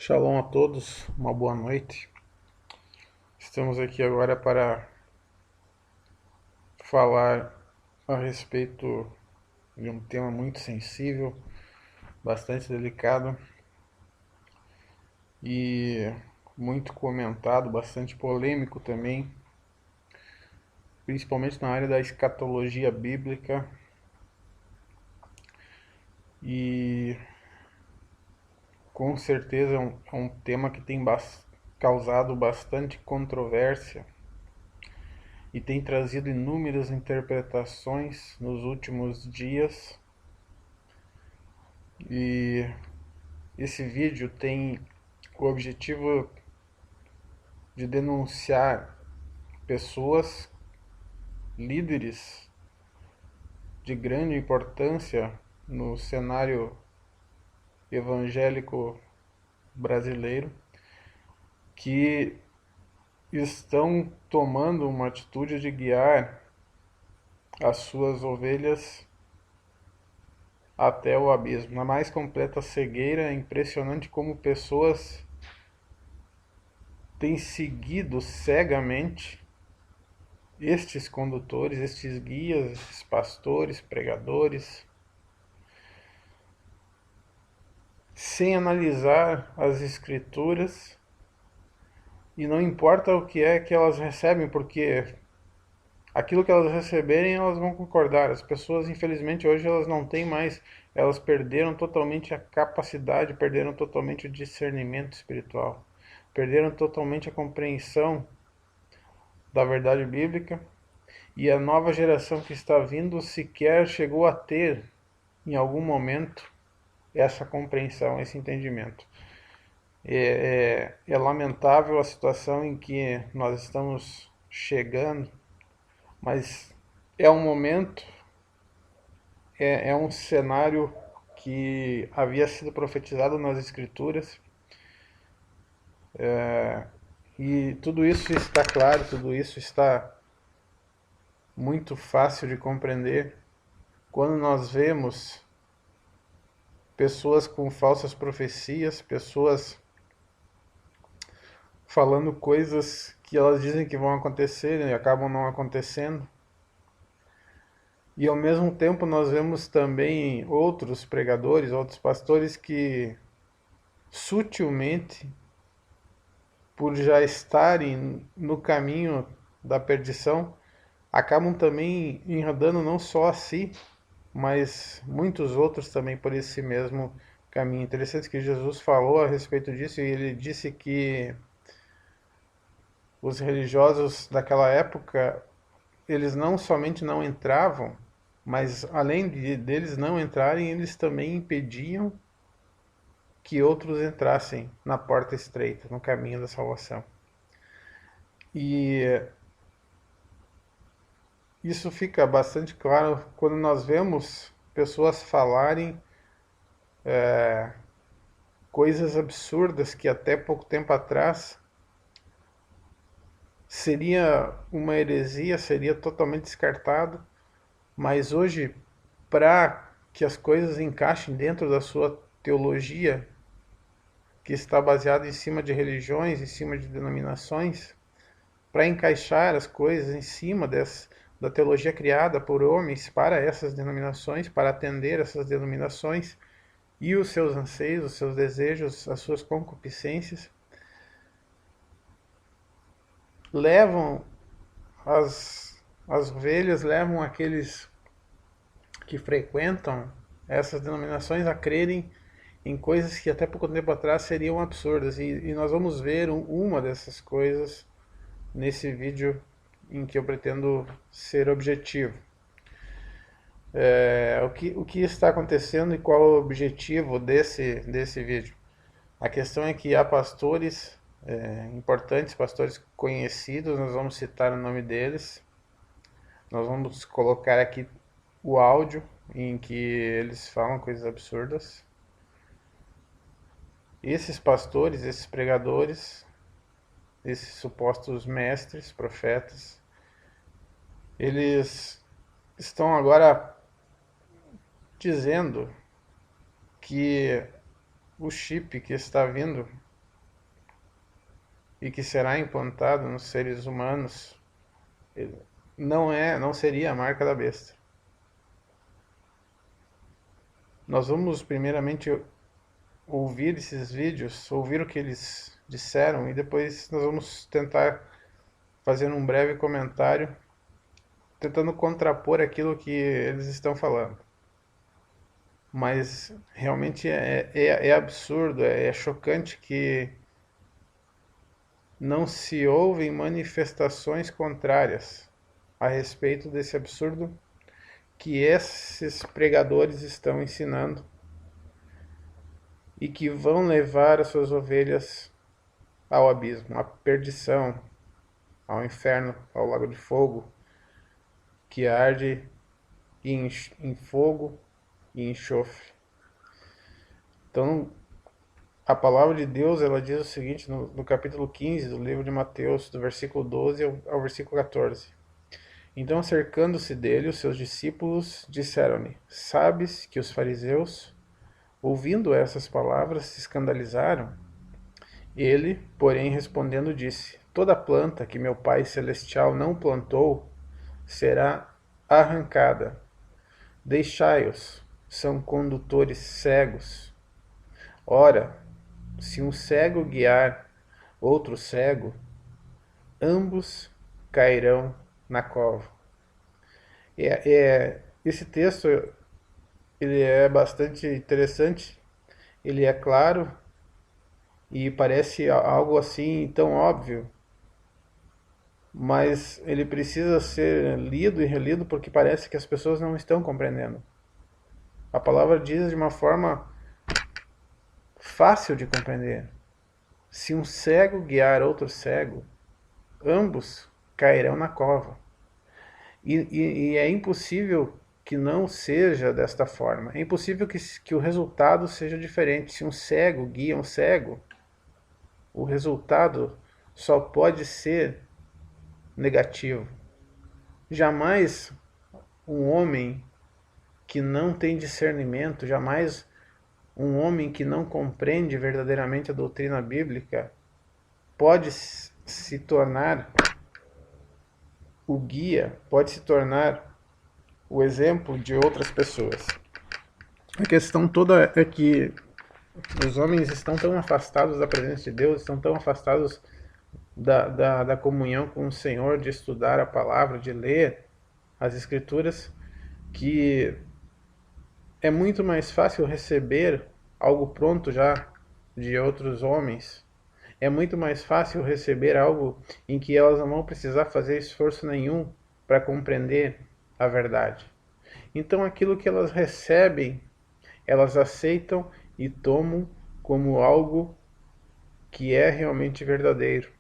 Shalom a todos, uma boa noite. Estamos aqui agora para falar a respeito de um tema muito sensível, bastante delicado e muito comentado, bastante polêmico também, principalmente na área da escatologia bíblica. E com certeza é um tema que tem causado bastante controvérsia e tem trazido inúmeras interpretações nos últimos dias. E esse vídeo tem o objetivo de denunciar pessoas, líderes de grande importância no cenário evangélico brasileiro que estão tomando uma atitude de guiar as suas ovelhas até o abismo. Na mais completa cegueira, é impressionante como pessoas têm seguido cegamente estes condutores, estes guias, estes pastores, pregadores, sem analisar as escrituras, e não importa o que é que elas recebem, porque aquilo que elas receberem elas vão concordar. As pessoas, infelizmente, hoje elas não têm mais, elas perderam totalmente a capacidade, perderam totalmente o discernimento espiritual, perderam totalmente a compreensão da verdade bíblica, e a nova geração que está vindo sequer chegou a ter, em algum momento, essa compreensão, esse entendimento. É lamentável a situação em que nós estamos chegando, mas é um momento, é um cenário que havia sido profetizado nas Escrituras, e tudo isso está claro, tudo isso está muito fácil de compreender quando nós vemos pessoas com falsas profecias, pessoas falando coisas que elas dizem que vão acontecer e acabam não acontecendo. E ao mesmo tempo nós vemos também outros pregadores, outros pastores que sutilmente, por já estarem no caminho da perdição, acabam também enredando não só a si, mas muitos outros também por esse mesmo caminho. Interessante que Jesus falou a respeito disso, e ele disse que os religiosos daquela época, eles não somente não entravam, mas além deles não entrarem, eles também impediam que outros entrassem na porta estreita, no caminho da salvação. E isso fica bastante claro quando nós vemos pessoas falarem coisas absurdas que até pouco tempo atrás seria uma heresia, seria totalmente descartado, mas hoje, para que as coisas encaixem dentro da sua teologia, que está baseada em cima de religiões, em cima de denominações, para encaixar as coisas em cima da teologia criada por homens para essas denominações, para atender essas denominações e os seus anseios, os seus desejos, as suas concupiscências, levam as ovelhas, levam aqueles que frequentam essas denominações a crerem em coisas que até pouco tempo atrás seriam absurdas. E nós vamos ver uma dessas coisas nesse vídeo em que eu pretendo ser objetivo. O que está acontecendo e qual é o objetivo desse vídeo? A questão é que há pastores importantes, pastores conhecidos, nós vamos citar o nome deles, nós vamos colocar aqui o áudio em que eles falam coisas absurdas. Esses pastores, esses pregadores, esses supostos mestres, profetas, eles estão agora dizendo que o chip que está vindo e que será implantado nos seres humanos não seria a marca da besta. Nós vamos primeiramente ouvir esses vídeos, ouvir o que eles disseram e depois nós vamos tentar fazer um breve comentário tentando contrapor aquilo que eles estão falando. Mas realmente é absurdo, é chocante que não se ouvem manifestações contrárias a respeito desse absurdo que esses pregadores estão ensinando e que vão levar as suas ovelhas ao abismo, à perdição, ao inferno, ao lago de fogo, que arde em fogo e enxofre. Então, a palavra de Deus, ela diz o seguinte no capítulo 15 do livro de Mateus, do versículo 12 ao versículo 14. Então, cercando-se dele, os seus discípulos disseram-lhe: Sabes que os fariseus, ouvindo essas palavras, se escandalizaram? Ele, porém, respondendo, disse: Toda planta que meu Pai Celestial não plantou será arrancada. Deixai-os, são condutores cegos. Ora, se um cego guiar outro cego, ambos cairão na cova. Esse texto ele é bastante interessante, ele é claro e parece algo assim tão óbvio, mas ele precisa ser lido e relido porque parece que as pessoas não estão compreendendo. A palavra diz de uma forma fácil de compreender: se um cego guiar outro cego, ambos cairão na cova. E é impossível que não seja desta forma. É impossível que o resultado seja diferente. Se um cego guia um cego, o resultado só pode ser negativo. Jamais um homem que não tem discernimento, jamais um homem que não compreende verdadeiramente a doutrina bíblica pode se tornar o guia, pode se tornar o exemplo de outras pessoas. A questão toda é que os homens estão tão afastados da presença de Deus, estão tão afastados da comunhão com o Senhor, de estudar a palavra, de ler as Escrituras, que é muito mais fácil receber algo pronto já de outros homens. É muito mais fácil receber algo em que elas não vão precisar fazer esforço nenhum para compreender a verdade. Então aquilo que elas recebem, elas aceitam e tomam como algo que é realmente verdadeiro.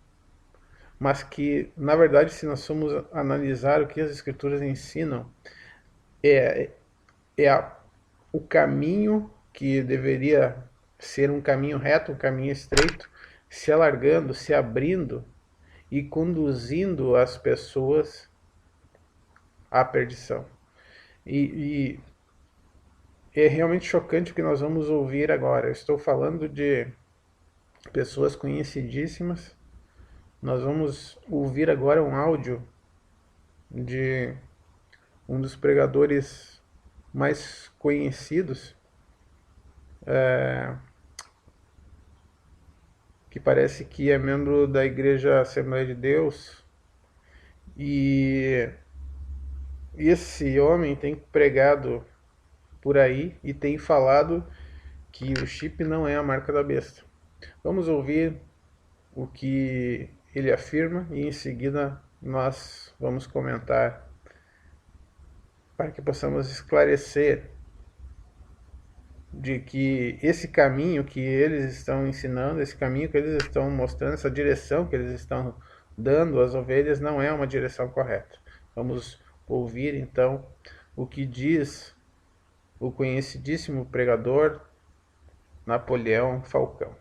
Mas que, na verdade, se nós formos analisar o que as Escrituras ensinam, é o caminho que deveria ser um caminho reto, um caminho estreito, se alargando, se abrindo e conduzindo as pessoas à perdição. E é realmente chocante o que nós vamos ouvir agora. Eu estou falando de pessoas conhecidíssimas. Nós vamos ouvir agora um áudio de um dos pregadores mais conhecidos, que parece que é membro da Igreja Assembleia de Deus, e esse homem tem pregado por aí e tem falado que o chip não é a marca da besta. Vamos ouvir o que ele afirma e em seguida nós vamos comentar para que possamos esclarecer de que esse caminho que eles estão ensinando, esse caminho que eles estão mostrando, essa direção que eles estão dando às ovelhas não é uma direção correta. Vamos ouvir então o que diz o conhecidíssimo pregador Napoleão Falcão.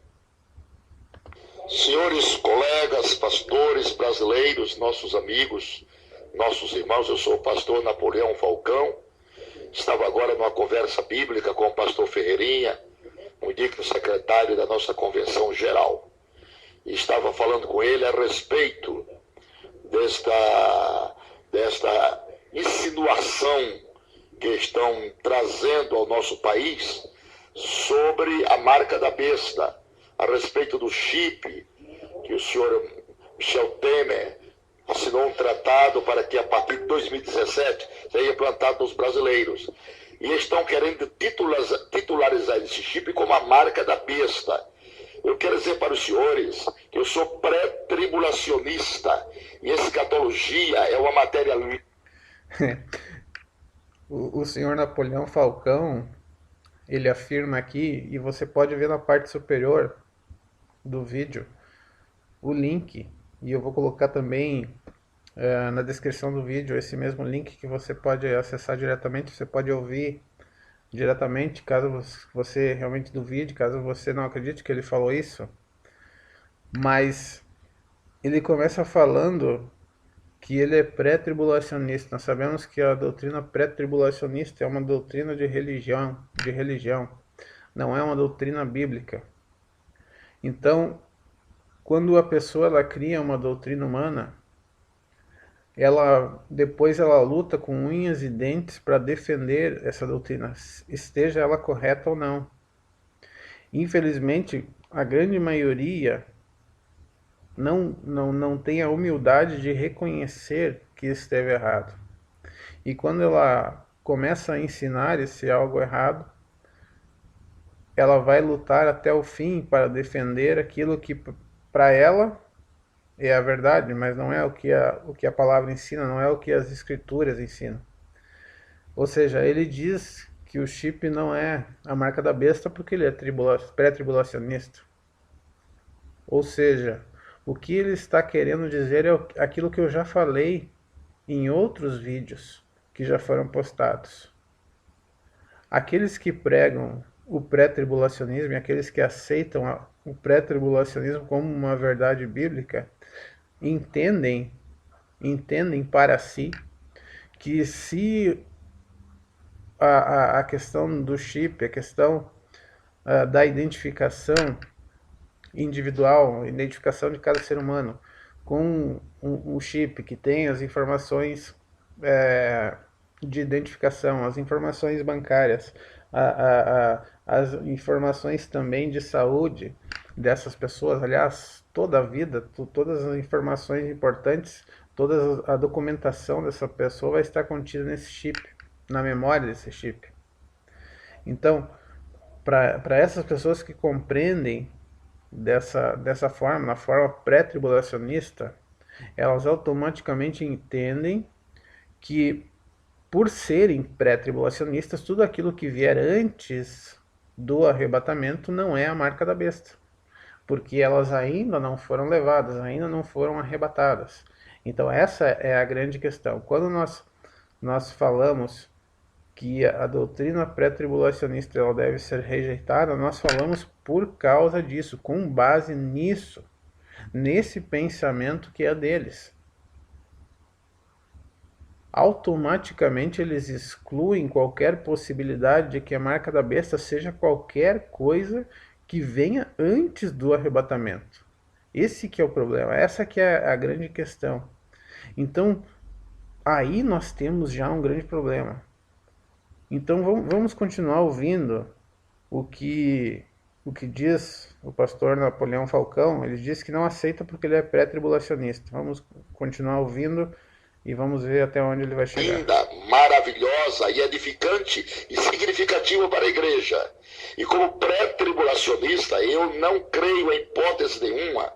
Senhores colegas, pastores brasileiros, nossos amigos, nossos irmãos, eu sou o pastor Napoleão Falcão. Estava agora numa conversa bíblica com o pastor Ferreirinha, um digno secretário da nossa convenção geral. estava falando com ele a respeito desta insinuação que estão trazendo ao nosso país sobre a marca da besta, a respeito do chip, que o senhor Michel Temer assinou um tratado para que a partir de 2017 seja implantado nos brasileiros. E estão querendo titularizar esse chip como a marca da besta. Eu quero dizer para os senhores que eu sou pré-tribulacionista e escatologia é uma matéria... O senhor Napoleão Falcão, ele afirma aqui, e você pode ver na parte superior do vídeo, o link, e eu vou colocar também na descrição do vídeo esse mesmo link que você pode acessar diretamente, você pode ouvir diretamente, caso você realmente duvide, caso você não acredite que ele falou isso. Mas ele começa falando que ele é pré-tribulacionista. Nós sabemos que a doutrina pré-tribulacionista é uma doutrina de religião, não é uma doutrina bíblica. Então, quando a pessoa ela cria uma doutrina humana, depois ela luta com unhas e dentes para defender essa doutrina, esteja ela correta ou não. Infelizmente, a grande maioria não tem a humildade de reconhecer que esteve errado. E quando ela começa a ensinar esse algo errado, ela vai lutar até o fim para defender aquilo que para ela é a verdade, mas não é o que a palavra ensina, não é o que as escrituras ensinam. Ou seja, ele diz que o chip não é a marca da besta porque ele é pré-tribulacionista. Ou seja, o que ele está querendo dizer é aquilo que eu já falei em outros vídeos que já foram postados. Aqueles que pregam o pré-tribulacionismo e aqueles que aceitam o pré-tribulacionismo como uma verdade bíblica, entendem para si que se a questão do chip, a questão da identificação individual, identificação de cada ser humano com um chip que tem as informações de identificação, as informações bancárias, as informações também de saúde dessas pessoas, aliás, toda a vida, todas as informações importantes, toda a documentação dessa pessoa vai estar contida nesse chip, na memória desse chip. Então, para essas pessoas que compreendem dessa forma, na forma pré-tribulacionista, elas automaticamente entendem que, por serem pré-tribulacionistas, tudo aquilo que vier antes do arrebatamento não é a marca da besta, porque elas ainda não foram levadas, ainda não foram arrebatadas. Então essa é a grande questão. Quando nós falamos que a doutrina pré-tribulacionista ela deve ser rejeitada, nós falamos por causa disso, com base nisso, nesse pensamento que é deles. Automaticamente eles excluem qualquer possibilidade de que a marca da besta seja qualquer coisa que venha antes do arrebatamento. Esse que é o problema, essa que é a grande questão. Então, aí nós temos já um grande problema. Então vamos continuar ouvindo o que diz o pastor Napoleão Falcão. Ele diz que não aceita porque ele é pré-tribulacionista. Vamos continuar ouvindo e vamos ver até onde ele vai chegar. Linda, maravilhosa e edificante e significativa para a igreja. E como pré-tribulacionista, eu não creio em hipótese nenhuma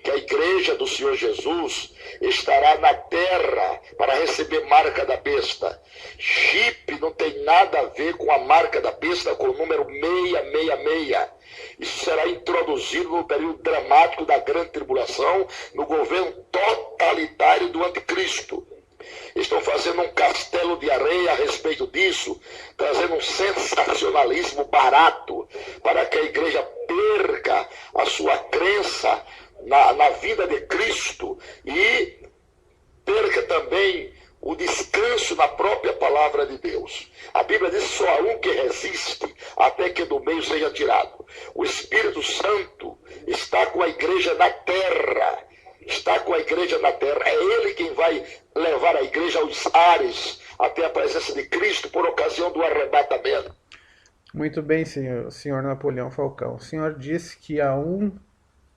que a igreja do Senhor Jesus estará na terra para receber marca da besta. Chip não tem nada a ver com a marca da besta, com o número 666. Isso será introduzido no período dramático da grande tribulação, no governo totalitário do anticristo. Estão fazendo um castelo de areia a respeito disso, trazendo um sensacionalismo barato para que a igreja perca a sua crença na vida de Cristo e perca também o descanso na própria palavra de Deus. A Bíblia diz que só há um que resiste até que do meio seja tirado. O Espírito Santo está com a igreja na terra. Está com a igreja na terra. É ele quem vai levar a igreja aos ares até a presença de Cristo por ocasião do arrebatamento. Muito bem, senhor Napoleão Falcão. O senhor disse que há um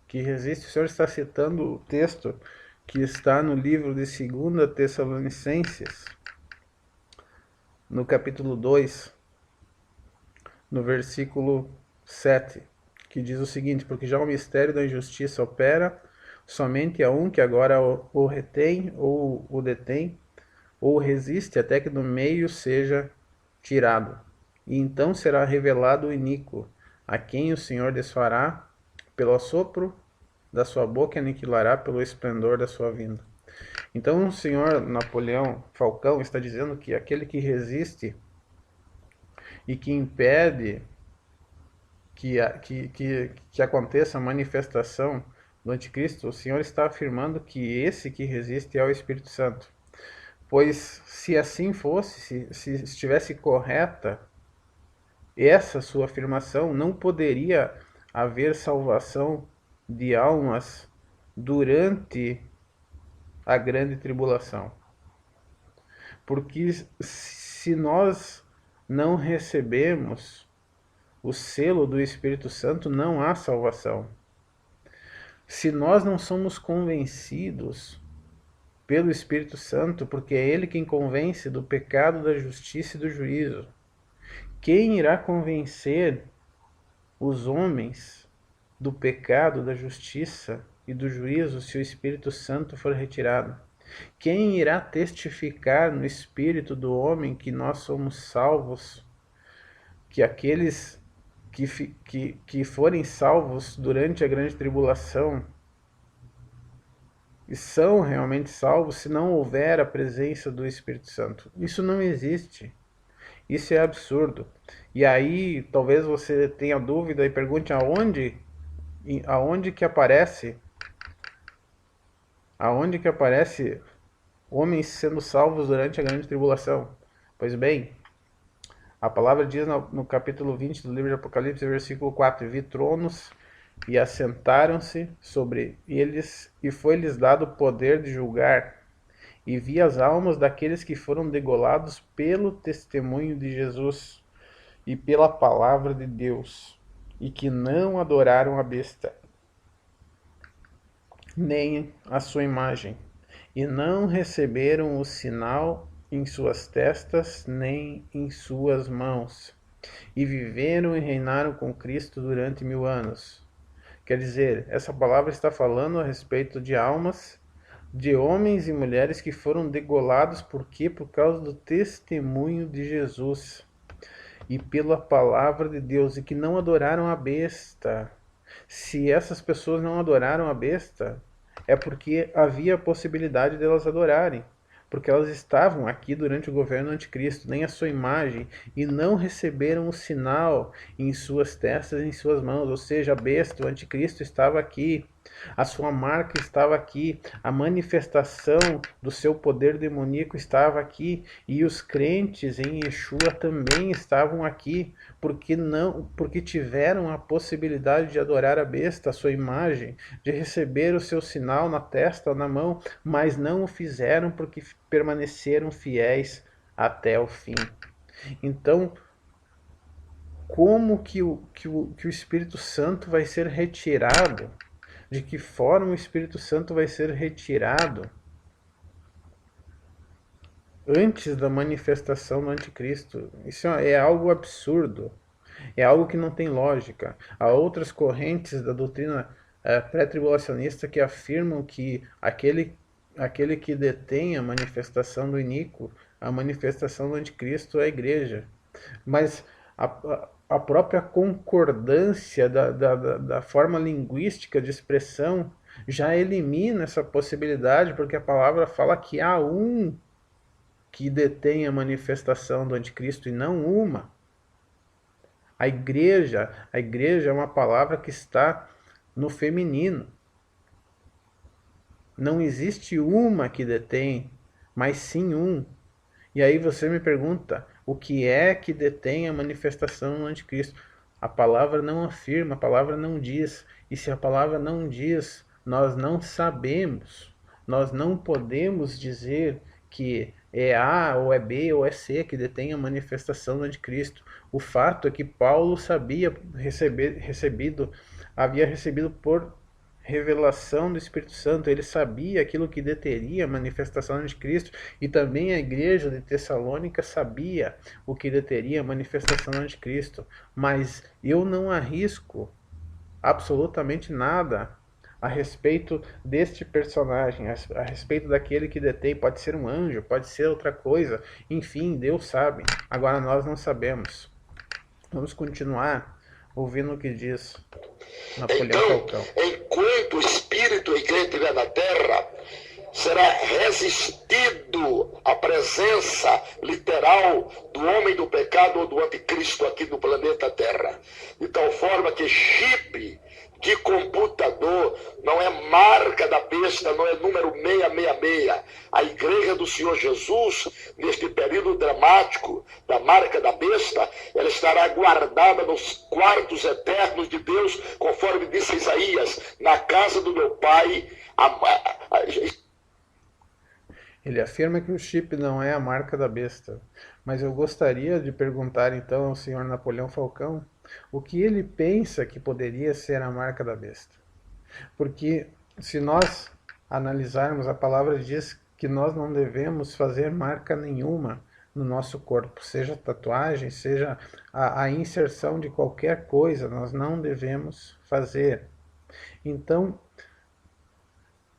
que resiste. O senhor está citando o texto que está no livro de 2 Tessalonicenses, no capítulo 2, no versículo 7, que diz o seguinte: porque já o mistério da injustiça opera, somente a um que agora o retém, ou o detém, ou resiste, até que do meio seja tirado. E então será revelado o iníquo, a quem o Senhor desfará pelo assopro da sua boca e aniquilará pelo esplendor da sua vinda. Então o senhor Napoleão Falcão está dizendo que aquele que resiste e que impede que aconteça a manifestação do anticristo, o senhor está afirmando que esse que resiste é o Espírito Santo. Pois se assim fosse, se estivesse correta essa sua afirmação, não poderia haver salvação de almas durante a grande tribulação. Porque se nós não recebemos o selo do Espírito Santo, não há salvação. Se nós não somos convencidos pelo Espírito Santo, porque é ele quem convence do pecado, da justiça e do juízo, quem irá convencer os homens do pecado, da justiça e do juízo se o Espírito Santo for retirado? Quem irá testificar no espírito do homem que nós somos salvos, que aqueles que forem salvos durante a grande tribulação e são realmente salvos se não houver a presença do Espírito Santo? Isso não existe. Isso é absurdo. E aí talvez você tenha dúvida e pergunte aonde que aparece homens sendo salvos durante a grande tribulação. Pois bem, a palavra diz no capítulo 20 do livro de Apocalipse, versículo 4: vi tronos e assentaram-se sobre eles, e foi-lhes dado o poder de julgar. E vi as almas daqueles que foram degolados pelo testemunho de Jesus e pela palavra de Deus, e que não adoraram a besta, nem a sua imagem, e não receberam o sinal em suas testas, nem em suas mãos, e viveram e reinaram com Cristo durante 1000 anos. Quer dizer, essa palavra está falando a respeito de almas, de homens e mulheres que foram degolados. Por quê? Por causa do testemunho de Jesus e pela palavra de Deus, e que não adoraram a besta. Se essas pessoas não adoraram a besta, é porque havia a possibilidade delas adorarem, porque elas estavam aqui durante o governo anticristo, nem a sua imagem, e não receberam o sinal em suas testas, em suas mãos. Ou seja, a besta, o anticristo, estava aqui, a sua marca estava aqui, a manifestação do seu poder demoníaco estava aqui, e os crentes em Yeshua também estavam aqui, porque tiveram a possibilidade de adorar a besta, a sua imagem, de receber o seu sinal na testa ou na mão, mas não o fizeram porque permaneceram fiéis até o fim. Então, como que o Espírito Santo vai ser retirado? De que forma o Espírito Santo vai ser retirado antes da manifestação do anticristo? Isso é algo absurdo, é algo que não tem lógica. Há outras correntes da doutrina pré-tribulacionista que afirmam que aquele que detém a manifestação do iníquo, a manifestação do anticristo, é a igreja. Mas a própria concordância da forma linguística de expressão já elimina essa possibilidade, porque a palavra fala que há um que detém a manifestação do anticristo e não uma. A igreja é uma palavra que está no feminino. Não existe uma que detém, mas sim um. E aí você me pergunta, o que é que detém a manifestação do anticristo? A palavra não afirma, a palavra não diz. E se a palavra não diz, nós não sabemos. Nós não podemos dizer que é A ou é B ou é C que detém a manifestação do anticristo. O fato é que Paulo havia recebido por revelação do Espírito Santo, ele sabia aquilo que deteria a manifestação de Cristo, e também a igreja de Tessalônica sabia o que deteria a manifestação de Cristo. Mas eu não arrisco absolutamente nada a respeito deste personagem, a respeito daquele que detém. Pode ser um anjo, pode ser outra coisa, enfim, Deus sabe. Agora nós não sabemos. Vamos continuar ouvindo o que diz Napoleão Falcão. Enquanto o espírito e crente estiver na terra, será resistido à presença literal do homem do pecado ou do anticristo aqui no planeta Terra. De tal forma que chip de computador não é marca da besta, não é número 666. A igreja do Senhor Jesus, neste período dramático da marca da besta, ela estará guardada nos quartos eternos de Deus, conforme disse Isaías, na casa do meu Pai. Ele afirma que o chip não é a marca da besta, mas eu gostaria de perguntar então ao senhor Napoleão Falcão o que ele pensa que poderia ser a marca da besta. Porque se nós analisarmos, a palavra diz que nós não devemos fazer marca nenhuma no nosso corpo, seja tatuagem, seja a inserção de qualquer coisa, nós não devemos fazer. Então,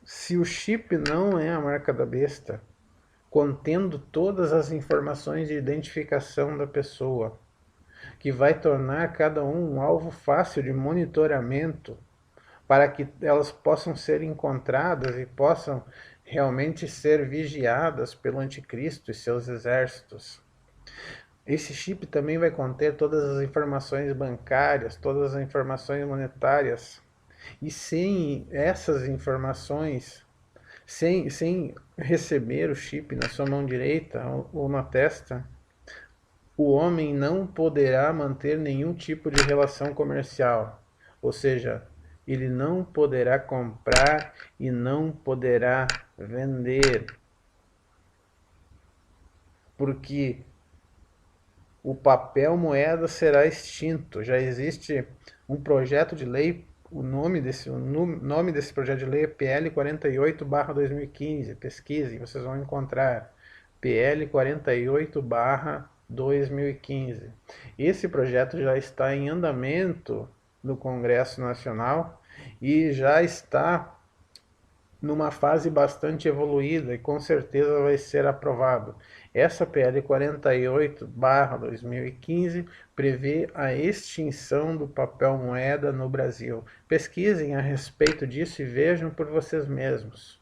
se o chip não é a marca da besta, contendo todas as informações de identificação da pessoa, que vai tornar cada um alvo fácil de monitoramento, para que elas possam ser encontradas e possam realmente ser vigiadas pelo anticristo e seus exércitos. Esse chip também vai conter todas as informações bancárias, todas as informações monetárias. E sem essas informações, sem receber o chip na sua mão direita ou na testa, o homem não poderá manter nenhum tipo de relação comercial. Ou seja, ele não poderá comprar e não poderá vender. Porque o papel moeda será extinto. Já existe um projeto de lei, o nome desse projeto de lei é PL 48/2015. Pesquisem, vocês vão encontrar. PL 48/2015. Esse projeto já está em andamento no Congresso Nacional e já está numa fase bastante evoluída e com certeza vai ser aprovado. Essa PL 48/2015 prevê a extinção do papel moeda no Brasil. Pesquisem a respeito disso e vejam por vocês mesmos.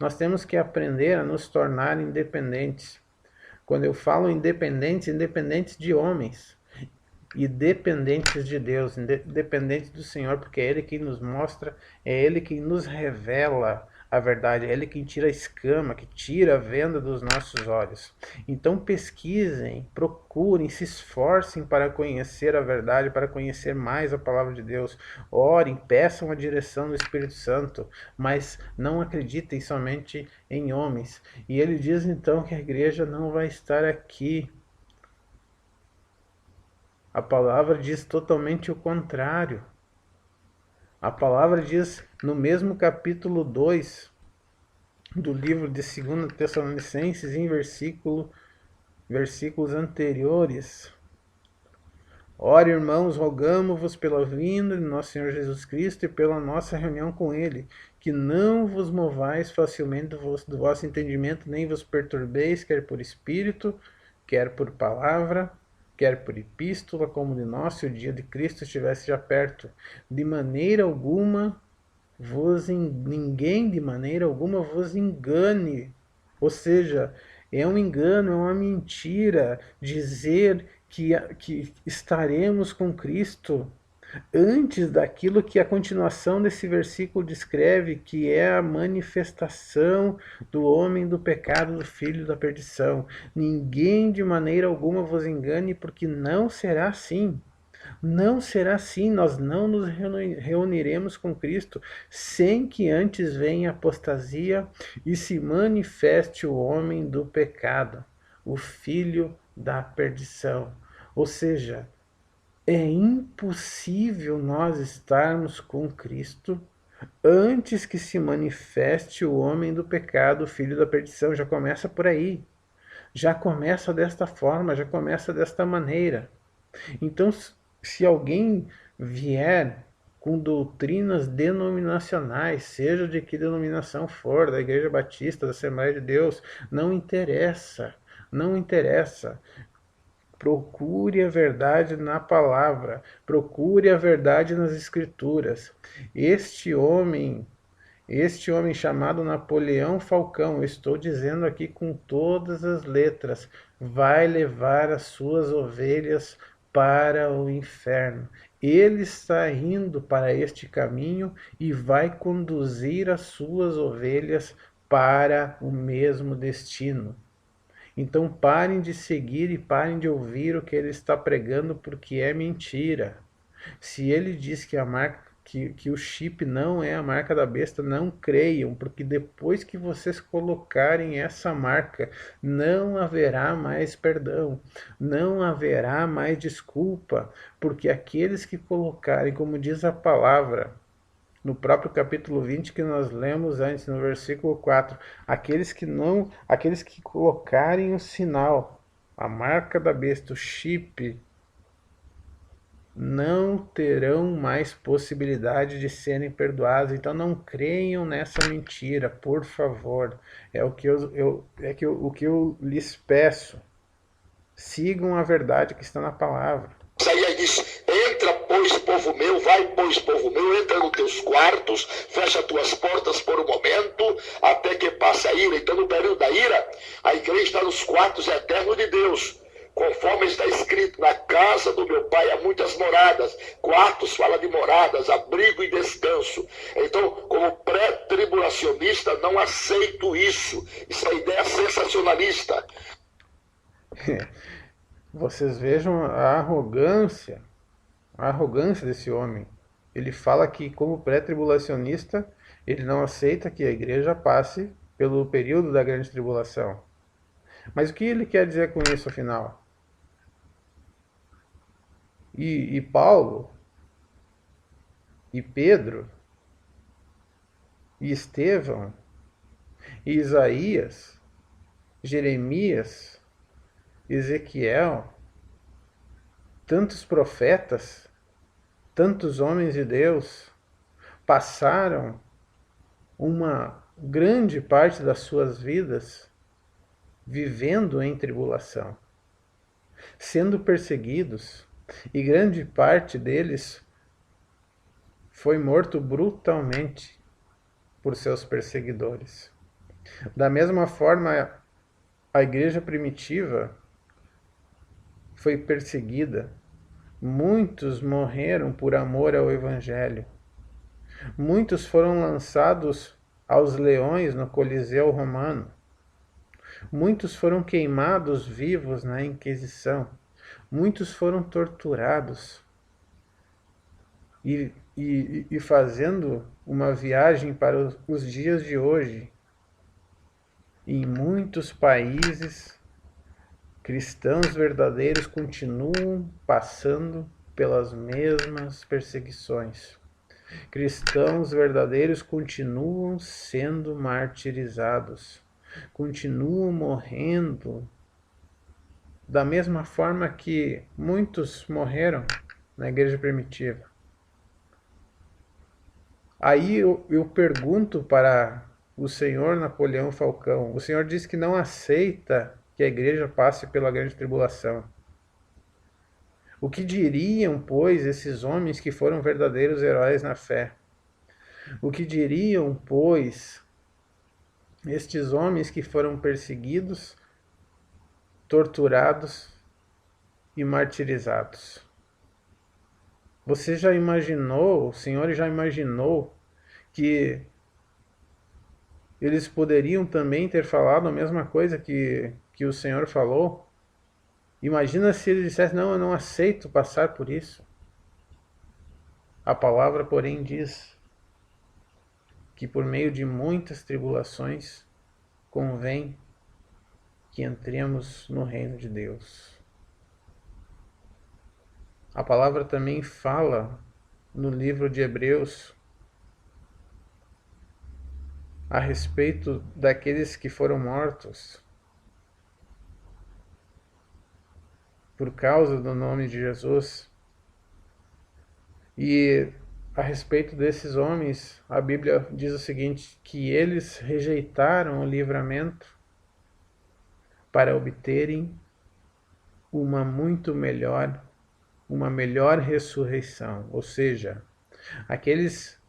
Nós temos que aprender a nos tornar independentes. Quando eu falo independentes, independentes de homens e dependentes de Deus, dependentes do Senhor, porque é Ele quem nos mostra, é Ele quem nos revela a verdade, é Ele quem tira a escama, que tira a venda dos nossos olhos. Então pesquisem, procurem, se esforcem para conhecer a verdade, para conhecer mais a palavra de Deus. Orem, peçam a direção do Espírito Santo, mas não acreditem somente em homens. E ele diz então que a igreja não vai estar aqui. A palavra diz totalmente o contrário. A palavra diz no mesmo capítulo 2 do livro de 2 Tessalonicenses, em versículos anteriores. Ora, irmãos, rogamo-vos pela vinda de nosso Senhor Jesus Cristo e pela nossa reunião com Ele, que não vos movais facilmente do vosso entendimento, nem vos perturbeis, quer por espírito, quer por palavra, quer por epístola, como de nós, se o dia de Cristo estivesse já perto. De maneira alguma ninguém de maneira alguma vos engane. Ou seja, é um engano, é uma mentira dizer que estaremos com Cristo antes daquilo que a continuação desse versículo descreve, que é a manifestação do homem do pecado, do filho da perdição. Ninguém de maneira alguma vos engane, porque não será assim. Não será assim, nós não nos reuniremos com Cristo sem que antes venha a apostasia e se manifeste o homem do pecado, o filho da perdição. Ou seja, é impossível nós estarmos com Cristo antes que se manifeste o homem do pecado, o filho da perdição. Já começa por aí. Já começa desta forma, já começa desta maneira. Então, se alguém vier com doutrinas denominacionais, seja de que denominação for, da Igreja Batista, da Assembleia de Deus, não interessa, não interessa. Procure a verdade na palavra, procure a verdade nas Escrituras. Este homem chamado Napoleão Falcão, eu estou dizendo aqui com todas as letras, vai levar as suas ovelhas para o inferno. Ele está indo para este caminho e vai conduzir as suas ovelhas para o mesmo destino. Então parem de seguir e parem de ouvir o que ele está pregando, porque é mentira. Se ele diz que a marca que o chip não é a marca da besta, não creiam, porque depois que vocês colocarem essa marca, não haverá mais perdão, não haverá mais desculpa, porque aqueles que colocarem, como diz a palavra, no próprio capítulo 20 que nós lemos antes, no versículo 4, aqueles que colocarem o sinal, a marca da besta, o chip, não terão mais possibilidade de serem perdoados. Então não creiam nessa mentira, por favor. É o que eu lhes peço. Sigam a verdade que está na palavra. Isaías diz: entra, pois, povo meu, vai, pois, povo meu, entra nos teus quartos, fecha tuas portas por um momento, até que passe a ira. Então, no período da ira, a igreja está nos quartos eternos de Deus. Conforme está escrito, na casa do meu pai há muitas moradas. Quartos fala de moradas, abrigo e descanso. Então, como pré-tribulacionista, não aceito isso. Isso é ideia sensacionalista. Vocês vejam a arrogância desse homem. Ele fala que, como pré-tribulacionista, ele não aceita que a igreja passe pelo período da grande tribulação. Mas o que ele quer dizer com isso, afinal? E Paulo, e Pedro, e Estevão, e Isaías, Jeremias, Ezequiel, tantos profetas, tantos homens de Deus, passaram uma grande parte das suas vidas vivendo em tribulação, sendo perseguidos, e grande parte deles foi morto brutalmente por seus perseguidores. Da mesma forma, a igreja primitiva foi perseguida. Muitos morreram por amor ao Evangelho. Muitos foram lançados aos leões no Coliseu Romano. Muitos foram queimados vivos na Inquisição. Muitos foram torturados. E fazendo uma viagem para os dias de hoje, em muitos países, cristãos verdadeiros continuam passando pelas mesmas perseguições. Cristãos verdadeiros continuam sendo martirizados, continuam morrendo da mesma forma que muitos morreram na igreja primitiva. Aí eu pergunto para o senhor Napoleão Falcão, o senhor diz que não aceita que a igreja passe pela grande tribulação. O que diriam, pois, esses homens que foram verdadeiros heróis na fé? O que diriam, pois, estes homens que foram perseguidos, torturados e martirizados? Você já imaginou, o Senhor já imaginou que eles poderiam também ter falado a mesma coisa que o Senhor falou? Imagina se ele dissesse: não, eu não aceito passar por isso. A palavra, porém, diz que por meio de muitas tribulações convém que entremos no reino de Deus. A palavra também fala no livro de Hebreus a respeito daqueles que foram mortos por causa do nome de Jesus. E a respeito desses homens, a Bíblia diz o seguinte, que eles rejeitaram o livramento para obterem uma melhor ressurreição. Ou seja, aqueles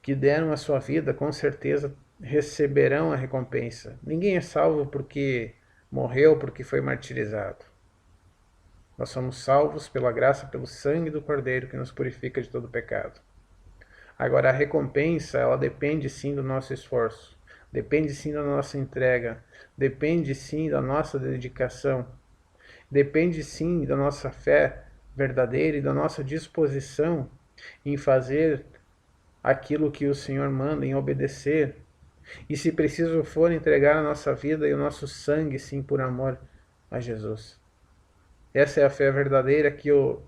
que deram a sua vida, com certeza receberão a recompensa. Ninguém é salvo porque morreu, porque foi martirizado. Nós somos salvos pela graça, pelo sangue do Cordeiro que nos purifica de todo pecado. Agora, a recompensa, ela depende sim do nosso esforço, depende sim da nossa entrega, depende sim da nossa dedicação, depende sim da nossa fé verdadeira e da nossa disposição em fazer aquilo que o Senhor manda, em obedecer. E se preciso for, entregar a nossa vida e o nosso sangue, sim, por amor a Jesus. Essa é a fé verdadeira que o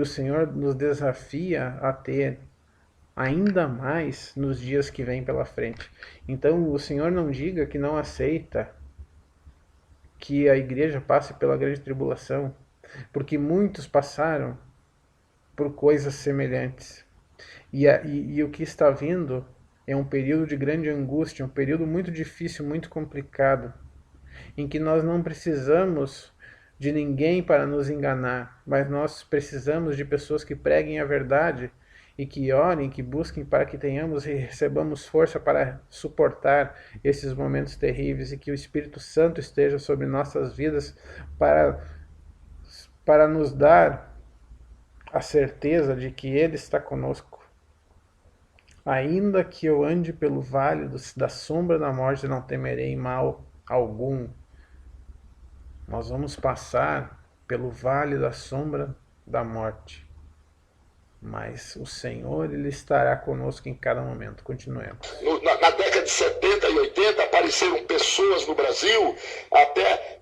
Senhor nos desafia a ter ainda mais nos dias que vêm pela frente. Então o Senhor não diga que não aceita que a igreja passe pela grande tribulação, porque muitos passaram por coisas semelhantes. E o que está vindo é um período de grande angústia, um período muito difícil, muito complicado, em que nós não precisamos de ninguém para nos enganar, mas nós precisamos de pessoas que preguem a verdade e que orem, que busquem para que tenhamos e recebamos força para suportar esses momentos terríveis e que o Espírito Santo esteja sobre nossas vidas para nos dar a certeza de que Ele está conosco. Ainda que eu ande pelo vale da sombra da morte, não temerei mal algum. Nós vamos passar pelo vale da sombra da morte, mas o Senhor, Ele estará conosco em cada momento. Continuemos. Na década de 70 e 80 apareceram pessoas no Brasil até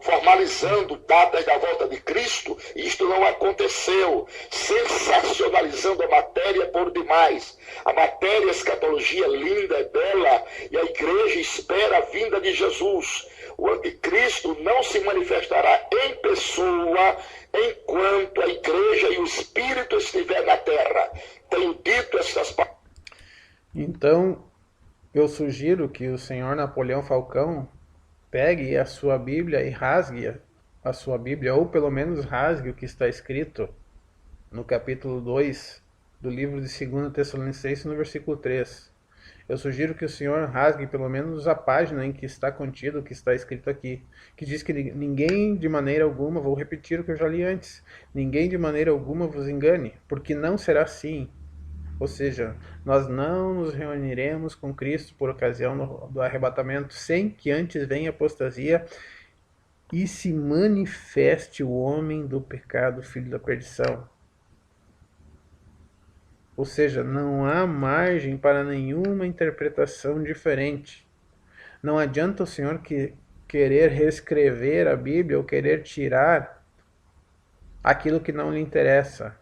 formalizando datas da volta de Cristo, e isto não aconteceu, sensacionalizando a matéria por demais. A matéria, a escatologia linda, é bela, e a igreja espera a vinda de Jesus. O anticristo não se manifestará em pessoa enquanto a igreja e o Espírito estiver na terra. Tenho dito estas palavras. Então, eu sugiro que o senhor Napoleão Falcão pegue a sua Bíblia e rasgue a sua Bíblia, ou pelo menos rasgue o que está escrito no capítulo 2 do livro de 2 Tessalonicenses, no versículo 3. Eu sugiro que o senhor rasgue pelo menos a página em que está contido o que está escrito aqui, que diz que ninguém de maneira alguma, vou repetir o que eu já li antes, ninguém de maneira alguma vos engane, porque não será assim. Ou seja, nós não nos reuniremos com Cristo por ocasião do arrebatamento, sem que antes venha a apostasia e se manifeste o homem do pecado, filho da perdição. Ou seja, não há margem para nenhuma interpretação diferente. Não adianta o Senhor querer reescrever a Bíblia ou querer tirar aquilo que não lhe interessa,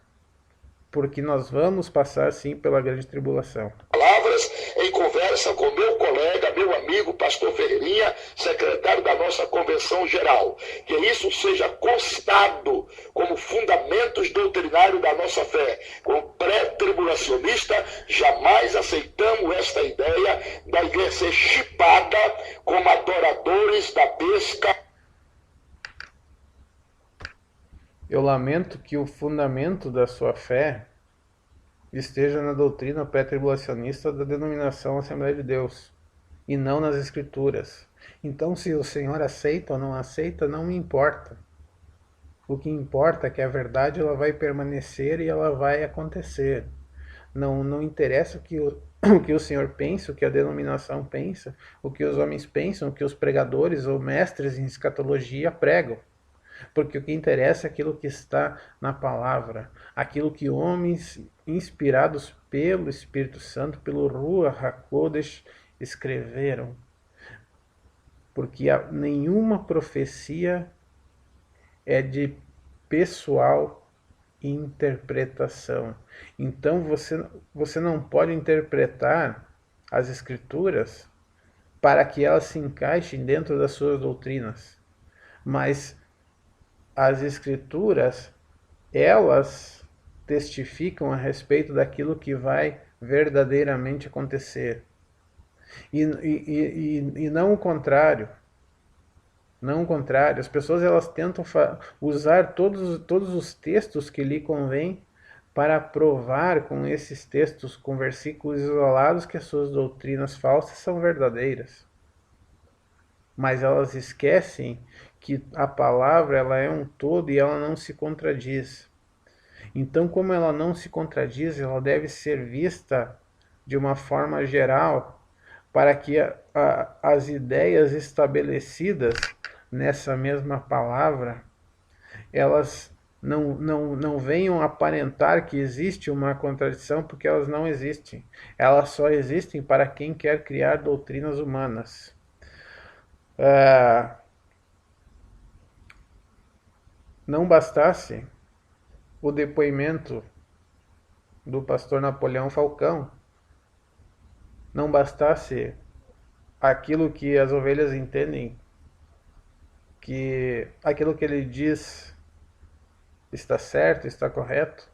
porque nós vamos passar sim pela grande tribulação. Palavras em conversa com meu colega, meu amigo, pastor Ferreirinha, secretário da nossa convenção geral. Que isso seja constado como fundamentos doutrinários da nossa fé. Como pré-tribulacionista, jamais aceitamos esta ideia da igreja ser chipada como adoradores da besta. Eu lamento que o fundamento da sua fé esteja na doutrina pré-tribulacionista da denominação Assembleia de Deus, e não nas Escrituras. Então, se o Senhor aceita ou não aceita, não me importa. O que importa é que a verdade ela vai permanecer e ela vai acontecer. Não interessa o que o Senhor pensa, o que a denominação pensa, o que os homens pensam, o que os pregadores ou mestres em escatologia pregam. Porque o que interessa é aquilo que está na palavra, aquilo que homens inspirados pelo Espírito Santo, pelo Ruach HaKodesh, escreveram. Porque nenhuma profecia é de pessoal interpretação. Então você não pode interpretar as escrituras para que elas se encaixem dentro das suas doutrinas. Mas as escrituras, elas testificam a respeito daquilo que vai verdadeiramente acontecer. E não o contrário. Não o contrário. As pessoas elas tentam usar todos os textos que lhe convém para provar com esses textos, com versículos isolados, que as suas doutrinas falsas são verdadeiras. Mas elas esquecem que a palavra ela é um todo e ela não se contradiz. Então, como ela não se contradiz, ela deve ser vista de uma forma geral, para que as ideias estabelecidas nessa mesma palavra, elas não venham aparentar que existe uma contradição, porque elas não existem. Elas só existem para quem quer criar doutrinas humanas. Não bastasse o depoimento do pastor Napoleão Falcão, não bastasse aquilo que as ovelhas entendem, que aquilo que ele diz está certo, está correto.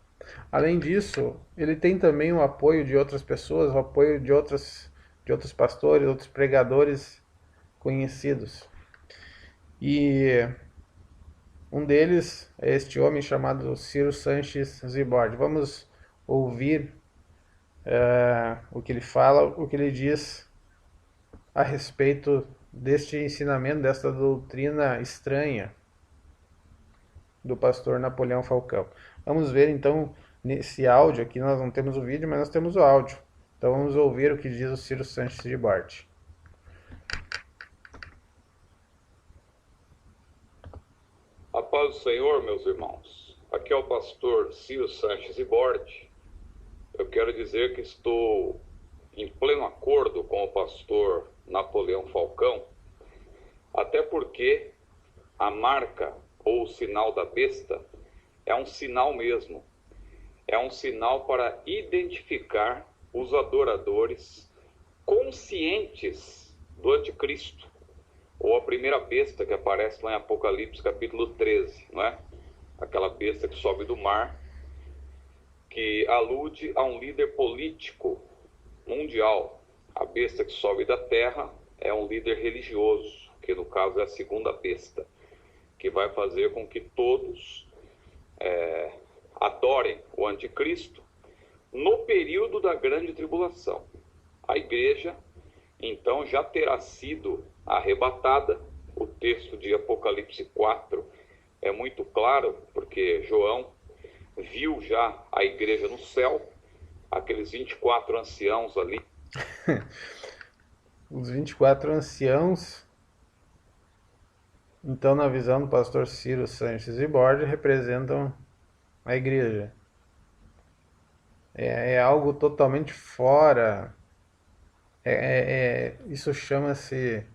Além disso, ele tem também o apoio de outras pessoas, o apoio de outros pastores, outros pregadores conhecidos. E um deles é este homem chamado Ciro Sanches Zibord. Vamos ouvir o que ele fala, o que ele diz a respeito deste ensinamento, desta doutrina estranha do pastor Napoleão Falcão. Vamos ver então nesse áudio aqui, nós não temos o vídeo, mas nós temos o áudio. Então vamos ouvir o que diz o Ciro Sanches Zibord. A paz do Senhor, meus irmãos. Aqui é o pastor Ciro Sanches Zibord. Eu quero dizer que estou em pleno acordo com o pastor Napoleão Falcão, até porque a marca ou o sinal da besta é um sinal mesmo. É um sinal para identificar os adoradores conscientes do anticristo, ou a primeira besta que aparece lá em Apocalipse capítulo 13, não é? Aquela besta que sobe do mar, que alude a um líder político mundial. A besta que sobe da terra é um líder religioso, que no caso é a segunda besta, que vai fazer com que todos adorem o anticristo no período da grande tribulação. A igreja, então, já terá sido arrebatada. O texto de Apocalipse 4 é muito claro, porque João viu já a igreja no céu, aqueles 24 anciãos ali. Os 24 anciãos, então, na visão do pastor Ciro Sanches Zibord, representam a igreja. É algo totalmente fora. Isso chama-se,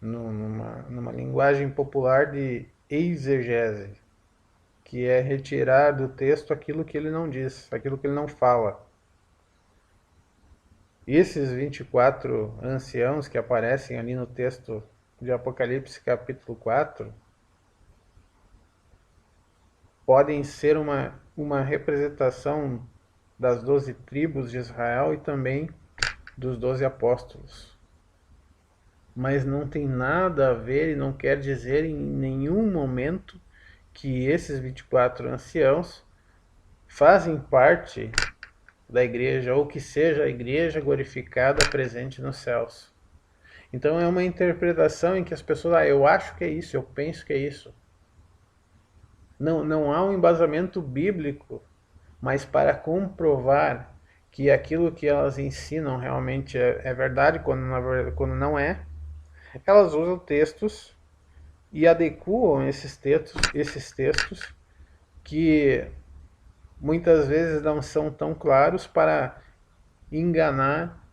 numa linguagem popular, de exegese, que é retirar do texto aquilo que ele não diz, aquilo que ele não fala. E esses 24 anciãos que aparecem ali no texto de Apocalipse capítulo 4 podem ser uma representação das 12 tribos de Israel e também dos 12 apóstolos. Mas não tem nada a ver e não quer dizer em nenhum momento que esses 24 anciãos fazem parte da igreja, ou que seja a igreja glorificada presente nos céus. Então é uma interpretação em que as pessoas, eu acho que é isso, eu penso que é isso. Não há um embasamento bíblico, mas para comprovar que aquilo que elas ensinam realmente é verdade, quando não é, elas usam textos e adequam esses textos que muitas vezes não são tão claros para enganar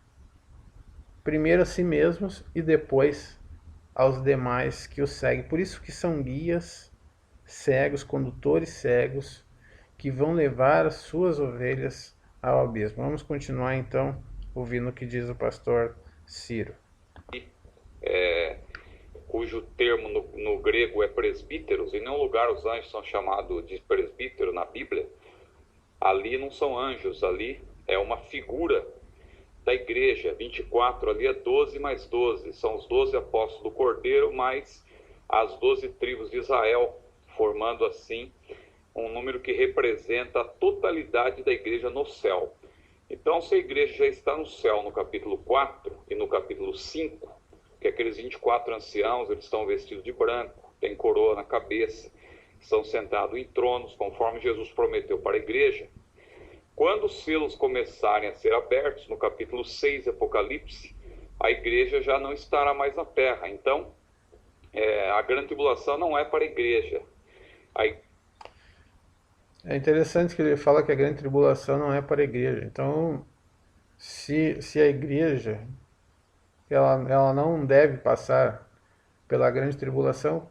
primeiro a si mesmos e depois aos demais que os seguem. Por isso que são guias cegos, condutores cegos, que vão levar as suas ovelhas ao abismo. Vamos continuar então ouvindo o que diz o pastor Ciro. Cujo termo no grego é presbíteros, em nenhum lugar os anjos são chamados de presbítero na Bíblia. Ali não são anjos, ali é uma figura da igreja. 24 ali é 12 mais 12, são os 12 apóstolos do Cordeiro mais as 12 tribos de Israel, formando assim um número que representa a totalidade da igreja no céu. Então, se a igreja já está no céu no capítulo 4 e no capítulo 5, que aqueles 24 anciãos, eles estão vestidos de branco, têm coroa na cabeça, estão sentados em tronos, conforme Jesus prometeu para a igreja. Quando os selos começarem a ser abertos, no capítulo 6 de Apocalipse, a igreja já não estará mais na terra. Então, a grande tribulação não é para a igreja. É interessante que ele fala que a grande tribulação não é para a igreja. Então, se a igreja ela não deve passar pela grande tribulação,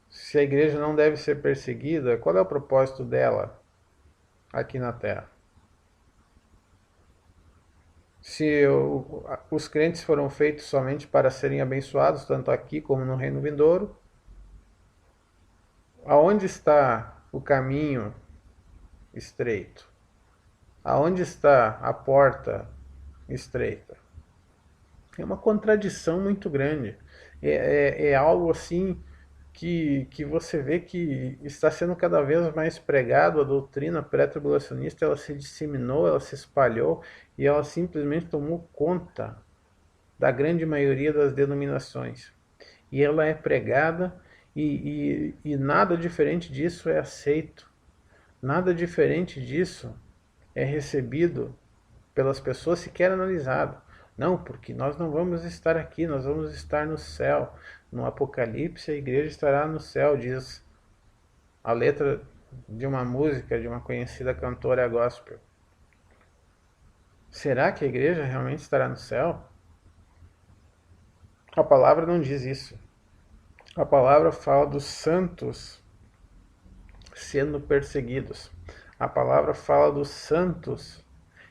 se a igreja não deve ser perseguida, qual é o propósito dela aqui na terra? Se os crentes foram feitos somente para serem abençoados, tanto aqui como no reino vindouro, aonde está o caminho estreito? Aonde está a porta estreita? É uma contradição muito grande. É algo assim que você vê que está sendo cada vez mais pregado. A doutrina pré-tribulacionista, ela se disseminou, ela se espalhou e ela simplesmente tomou conta da grande maioria das denominações. E ela é pregada e nada diferente disso é aceito. Nada diferente disso é recebido pelas pessoas sequer analisado. Não, porque nós não vamos estar aqui, nós vamos estar no céu. No Apocalipse a igreja estará no céu, diz a letra de uma música de uma conhecida cantora gospel. Será que a igreja realmente estará no céu? A palavra não diz isso. A palavra fala dos santos sendo perseguidos. A palavra fala dos santos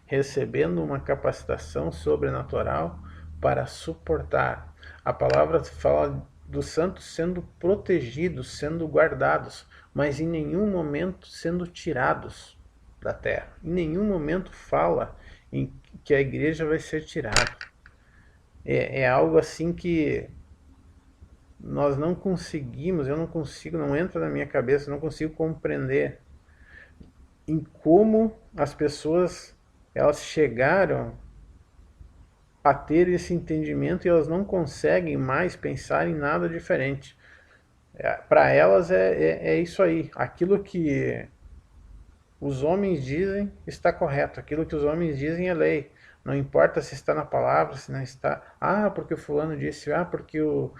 recebendo uma capacitação sobrenatural para suportar. A palavra fala dos santos sendo protegidos, sendo guardados, mas em nenhum momento sendo tirados da terra. Em nenhum momento fala em que a igreja vai ser tirada. É algo assim que nós não conseguimos, eu não consigo, não entra na minha cabeça, não consigo compreender em como as pessoas elas chegaram a ter esse entendimento e elas não conseguem mais pensar em nada diferente. Para elas é isso aí. Aquilo que os homens dizem está correto. Aquilo que os homens dizem é lei. Não importa se está na palavra, se não está. Porque o fulano disse. Porque o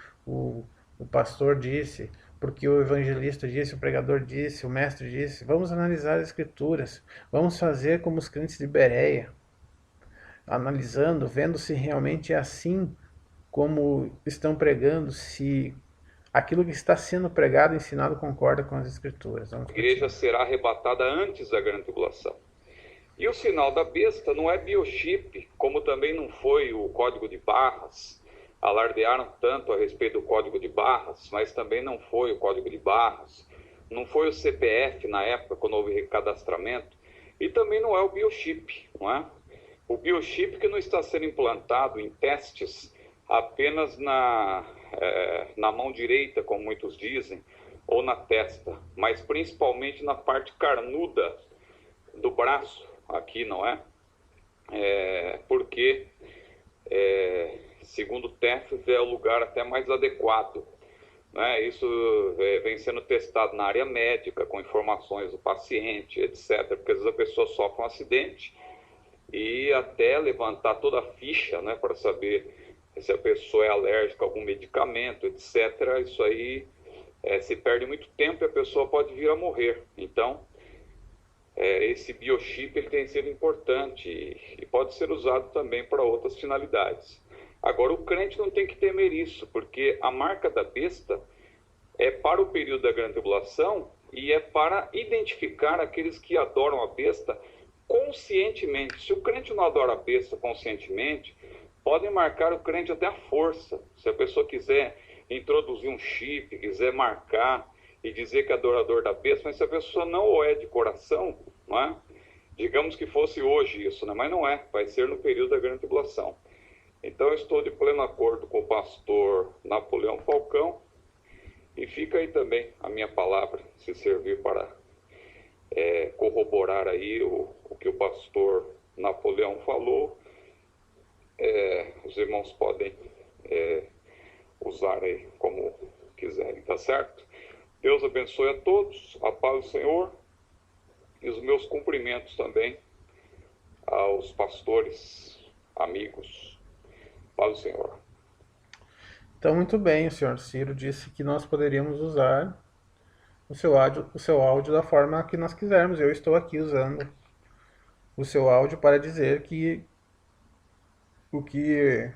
pastor disse. Porque o evangelista disse, o pregador disse, o mestre disse. Vamos analisar as escrituras. Vamos fazer como os crentes de Bereia, analisando, vendo se realmente é assim como estão pregando, se aquilo que está sendo pregado e ensinado concorda com as escrituras. A igreja será arrebatada antes da grande tribulação. E o sinal da besta não é biochip, como também não foi o código de barras. Alardearam tanto a respeito do código de barras, mas também não foi o código de barras. Não foi o CPF na época, quando houve recadastramento. E também não é o biochip, não é? O biochip que não está sendo implantado em testes apenas na mão direita, como muitos dizem, ou na testa, mas principalmente na parte carnuda do braço, aqui, não é? Porque, segundo o TEFES, é o lugar até mais adequado. Né? Isso vem sendo testado na área médica, com informações do paciente, etc. Porque às vezes a pessoa sofre um acidente e até levantar toda a ficha, né, para saber se a pessoa é alérgica a algum medicamento, etc. Isso aí se perde muito tempo e a pessoa pode vir a morrer. Então, esse biochip ele tem sido importante e pode ser usado também para outras finalidades. Agora, o crente não tem que temer isso, porque a marca da besta é para o período da grande tribulação e é para identificar aqueles que adoram a besta conscientemente. Se o crente não adora a besta conscientemente, podem marcar o crente até à força. Se a pessoa quiser introduzir um chip, quiser marcar e dizer que é adorador da besta, mas se a pessoa não o é de coração, não é? Digamos que fosse hoje isso, né? Mas não é, vai ser no período da grande tribulação. Então eu estou de pleno acordo com o pastor Napoleão Falcão, e fica aí também a minha palavra, se servir para corroborar aí o que o pastor Napoleão falou. Os irmãos podem usar aí como quiserem, tá certo? Deus abençoe a todos, a paz do Senhor, e os meus cumprimentos também aos pastores, amigos, paz do Senhor. Então, muito bem, o senhor Ciro disse que nós poderíamos usar o seu áudio da forma que nós quisermos. Eu estou aqui usando o seu áudio para dizer que o que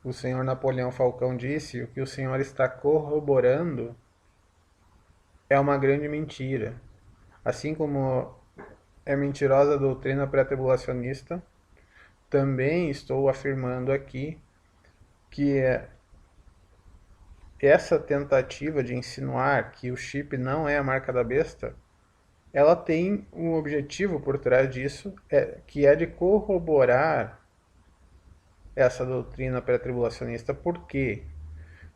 o senhor Napoleão Falcão disse, o que o senhor está corroborando, é uma grande mentira. Assim como é mentirosa a doutrina pré-tribulacionista, também estou afirmando aqui que essa tentativa de insinuar que o chip não é a marca da besta, ela tem um objetivo por trás disso, que é de corroborar essa doutrina pré-tribulacionista. Por quê?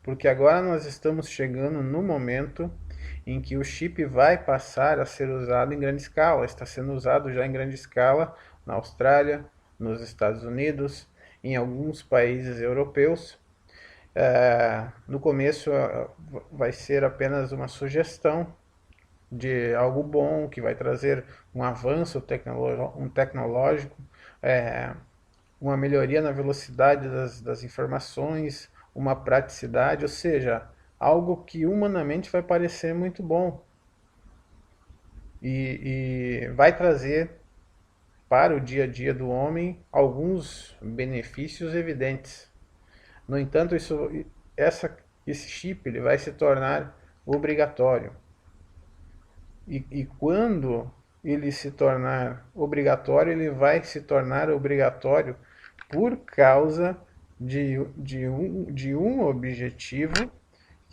Porque agora nós estamos chegando no momento em que o chip vai passar a ser usado em grande escala. Está sendo usado já em grande escala na Austrália, nos Estados Unidos, em alguns países europeus. No começo vai ser apenas uma sugestão de algo bom, que vai trazer um avanço tecnológico, uma melhoria na velocidade das informações, uma praticidade, ou seja, algo que humanamente vai parecer muito bom e vai trazer para o dia a dia do homem alguns benefícios evidentes. No entanto, esse chip ele vai se tornar obrigatório. E quando ele se tornar obrigatório, ele vai se tornar obrigatório por causa de um objetivo,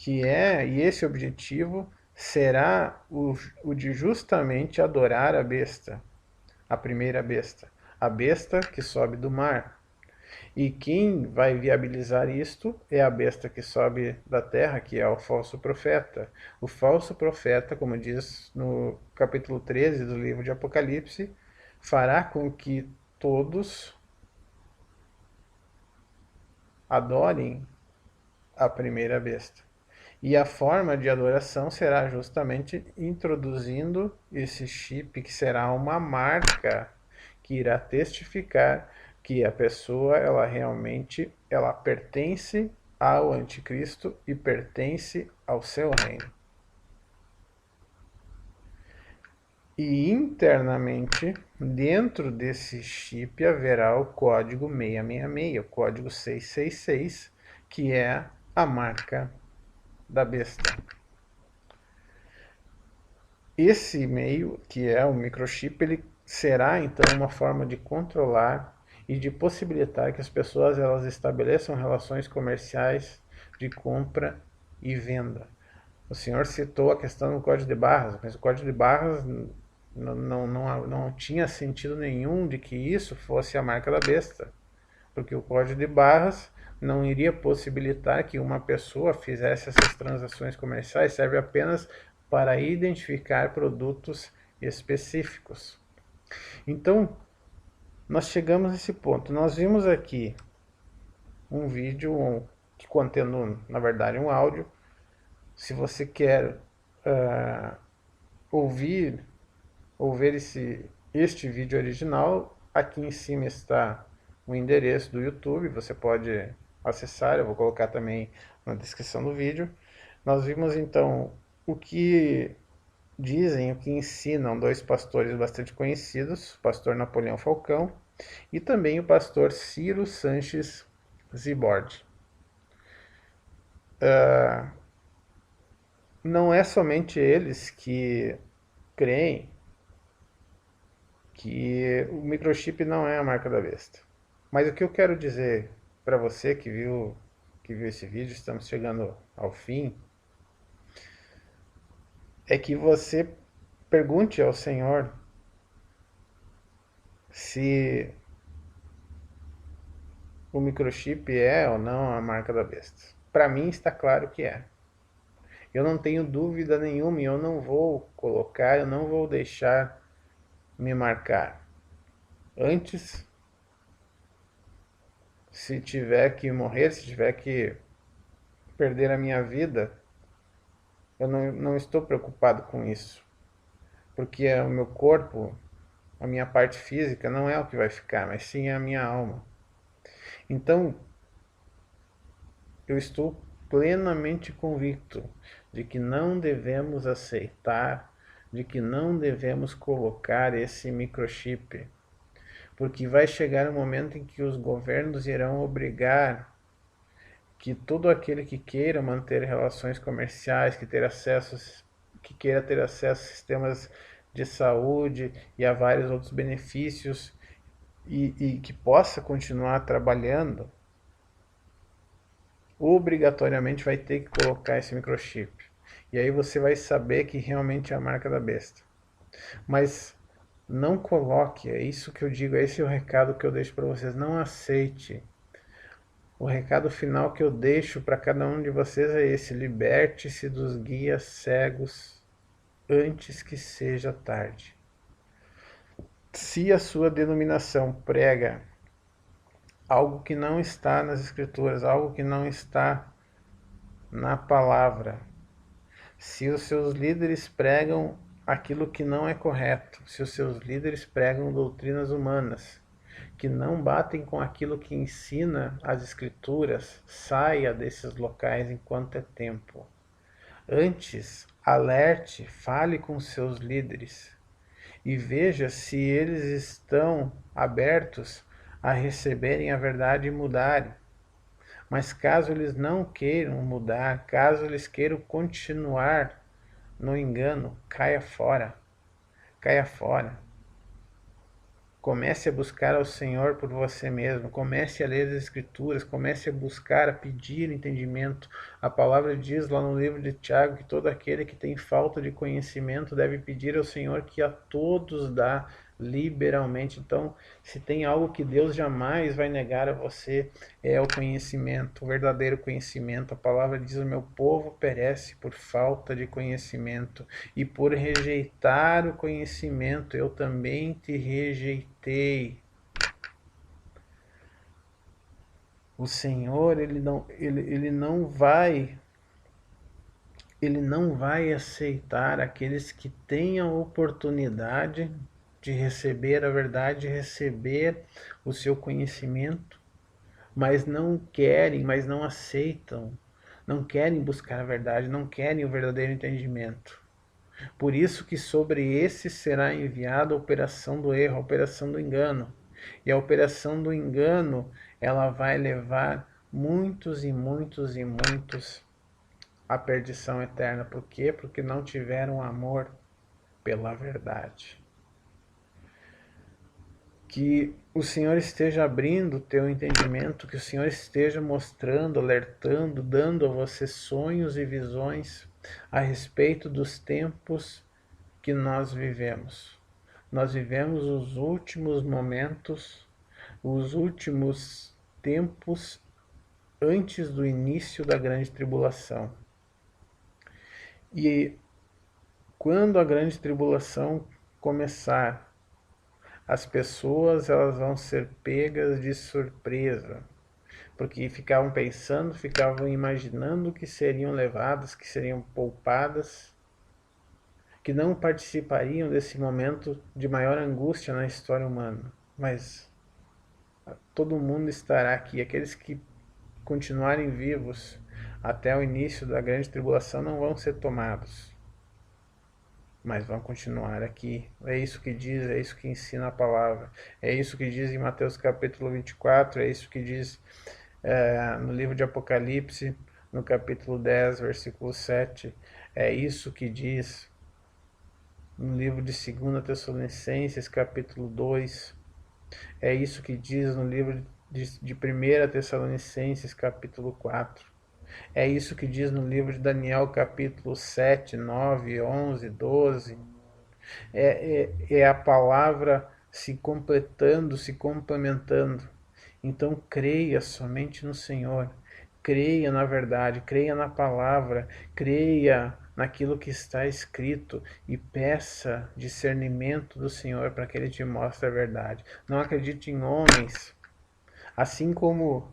e esse objetivo será o de justamente adorar a besta, a primeira besta, a besta que sobe do mar. E quem vai viabilizar isto é a besta que sobe da terra, que é o falso profeta. O falso profeta, como diz no capítulo 13 do livro de Apocalipse, fará com que todos adorem a primeira besta. E a forma de adoração será justamente introduzindo esse chip, que será uma marca que irá testificar que a pessoa ela pertence ao anticristo e pertence ao seu reino. E internamente, dentro desse chip, haverá o código 666, o código 666, que é a marca da besta. Esse e-mail, que é o microchip, ele será então uma forma de controlar e de possibilitar que as pessoas elas estabeleçam relações comerciais de compra e venda. O senhor citou a questão do código de barras, mas o código de barras não tinha sentido nenhum de que isso fosse a marca da besta, porque o código de barras não iria possibilitar que uma pessoa fizesse essas transações comerciais, serve apenas para identificar produtos específicos. Então, nós chegamos a esse ponto. Nós vimos aqui um vídeo que contendo, na verdade, um áudio. Se você quer ouvir este vídeo original, aqui em cima está o endereço do YouTube. Você pode acessar, eu vou colocar também na descrição do vídeo. Nós vimos então o que dizem, o que ensinam dois pastores bastante conhecidos, o pastor Napoleão Falcão e também o pastor Ciro Sanches Zibordi. Não é somente eles que creem que o microchip não é a marca da besta. Mas o que eu quero dizer para você que viu esse vídeo, estamos chegando ao fim, é que você pergunte ao Senhor se o microchip é ou não a marca da besta. Para mim está claro que é. Eu não tenho dúvida nenhuma e eu não vou colocar, eu não vou deixar me marcar. Antes, se tiver que morrer, se tiver que perder a minha vida, eu não estou preocupado com isso. Porque o meu corpo, a minha parte física, não é o que vai ficar, mas sim a minha alma. Então, eu estou plenamente convicto de que não devemos aceitar, de que não devemos colocar esse microchip, porque vai chegar um momento em que os governos irão obrigar que todo aquele que queira manter relações comerciais, que queira ter acesso a sistemas de saúde e a vários outros benefícios e que possa continuar trabalhando, obrigatoriamente vai ter que colocar esse microchip. E aí você vai saber que realmente é a marca da besta. Mas não coloque, é isso que eu digo, esse é o recado que eu deixo para vocês. Não aceite. O recado final que eu deixo para cada um de vocês é esse: liberte-se dos guias cegos antes que seja tarde. Se a sua denominação prega algo que não está nas Escrituras, algo que não está na palavra, se os seus líderes pregam aquilo que não é correto, se os seus líderes pregam doutrinas humanas que não batem com aquilo que ensina as Escrituras, saia desses locais enquanto é tempo. Antes, alerte, fale com seus líderes e veja se eles estão abertos a receberem a verdade e mudarem. Mas caso eles não queiram mudar, caso eles queiram continuar no engano, caia fora. Caia fora. Comece a buscar ao Senhor por você mesmo. Comece a ler as Escrituras. Comece a buscar, a pedir entendimento. A palavra diz lá no livro de Tiago que todo aquele que tem falta de conhecimento deve pedir ao Senhor, que a todos dá liberalmente. Então, se tem algo que Deus jamais vai negar a você, é o conhecimento, o verdadeiro conhecimento. A palavra diz: o meu povo perece por falta de conhecimento, e por rejeitar o conhecimento eu também te rejeitei. O Senhor, ele não vai aceitar aqueles que tenham a oportunidade de receber a verdade, de receber o seu conhecimento, mas não querem, mas não aceitam, não querem buscar a verdade, não querem o verdadeiro entendimento. Por isso que sobre esse será enviada a operação do erro, a operação do engano. E a operação do engano, ela vai levar muitos e muitos e muitos à perdição eterna. Por quê? Porque não tiveram amor pela verdade. Que o Senhor esteja abrindo o teu entendimento, que o Senhor esteja mostrando, alertando, dando a você sonhos e visões a respeito dos tempos que nós vivemos. Nós vivemos os últimos momentos, os últimos tempos antes do início da grande tribulação. E quando a grande tribulação começar, as pessoas elas vão ser pegas de surpresa, porque ficavam pensando, ficavam imaginando que seriam levadas, que seriam poupadas, que não participariam desse momento de maior angústia na história humana. Mas todo mundo estará aqui, aqueles que continuarem vivos, até o início da grande tribulação não vão ser tomados, mas vão continuar aqui. É isso que diz, é isso que ensina a palavra. É isso que diz em Mateus capítulo 24, é isso que diz no livro de Apocalipse, no capítulo 10, versículo 7. É isso que diz no livro de 2 Tessalonicenses, capítulo 2. É isso que diz no livro de 1 Tessalonicenses, capítulo 4. É isso que diz no livro de Daniel, capítulo 7, 9, 11, 12. É a palavra se completando, se complementando. Então creia somente no Senhor. Creia na verdade, creia na palavra, creia naquilo que está escrito e peça discernimento do Senhor para que Ele te mostre a verdade. Não acredite em homens, assim como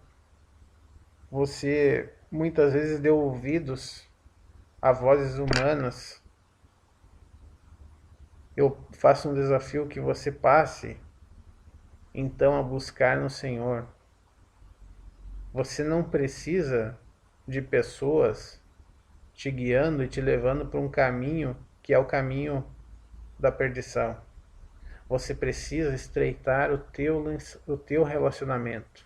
você muitas vezes deu ouvidos a vozes humanas. Eu faço um desafio que você passe então a buscar no Senhor. Você não precisa de pessoas te guiando e te levando para um caminho que é o caminho da perdição. Você precisa estreitar o teu relacionamento.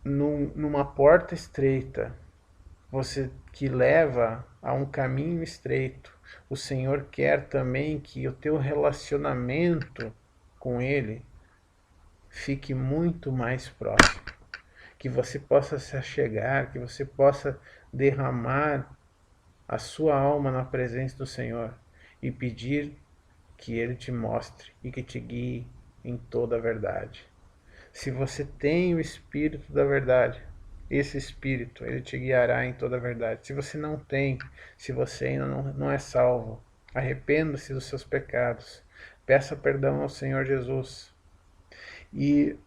Numa porta estreita, você que leva a um caminho estreito, o Senhor quer também que o teu relacionamento com Ele fique muito mais próximo, que você possa se achegar, que você possa derramar a sua alma na presença do Senhor e pedir que Ele te mostre e que te guie em toda a verdade. Se você tem o Espírito da verdade, esse Espírito, ele te guiará em toda a verdade. Se você não tem, se você ainda não é salvo, arrependa-se dos seus pecados, peça perdão ao Senhor Jesus e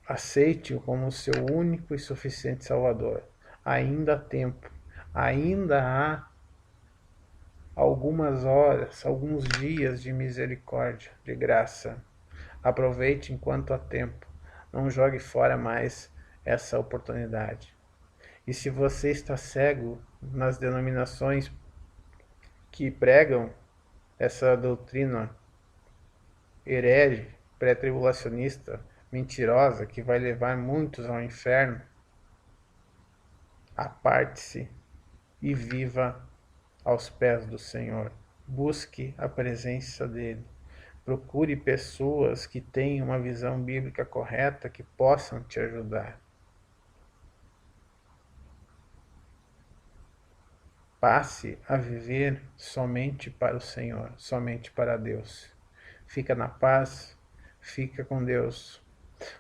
aceite-o como seu único e suficiente Salvador. Ainda há tempo, ainda há algumas horas, alguns dias de misericórdia, de graça. Aproveite enquanto há tempo. Não jogue fora mais essa oportunidade. E se você está cego nas denominações que pregam essa doutrina herege, pré-tribulacionista, mentirosa, que vai levar muitos ao inferno, aparte-se e viva aos pés do Senhor. Busque a presença dele. Procure pessoas que tenham uma visão bíblica correta, que possam te ajudar. Passe a viver somente para o Senhor, somente para Deus. Fica na paz, fica com Deus.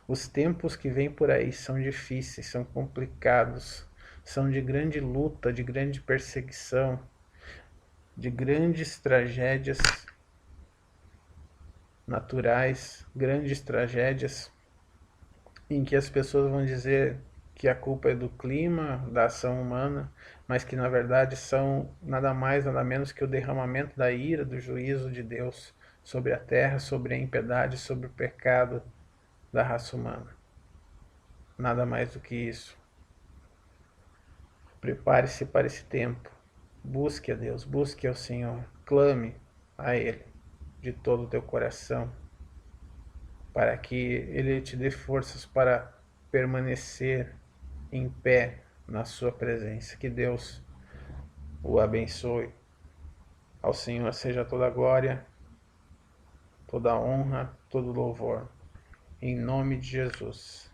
Os tempos que vêm por aí são difíceis, são complicados, são de grande luta, de grande perseguição, de grandes tragédias naturais, grandes tragédias em que as pessoas vão dizer que a culpa é do clima, da ação humana, mas que na verdade são nada mais, nada menos que o derramamento da ira, do juízo de Deus sobre a terra, sobre a impiedade, sobre o pecado da raça humana. Nada mais do que isso. Prepare-se para esse tempo. Busque a Deus, busque ao Senhor, clame a Ele de todo o teu coração, para que Ele te dê forças para permanecer em pé na sua presença. Que Deus o abençoe. Ao Senhor seja toda a glória, toda a honra, todo o louvor. Em nome de Jesus.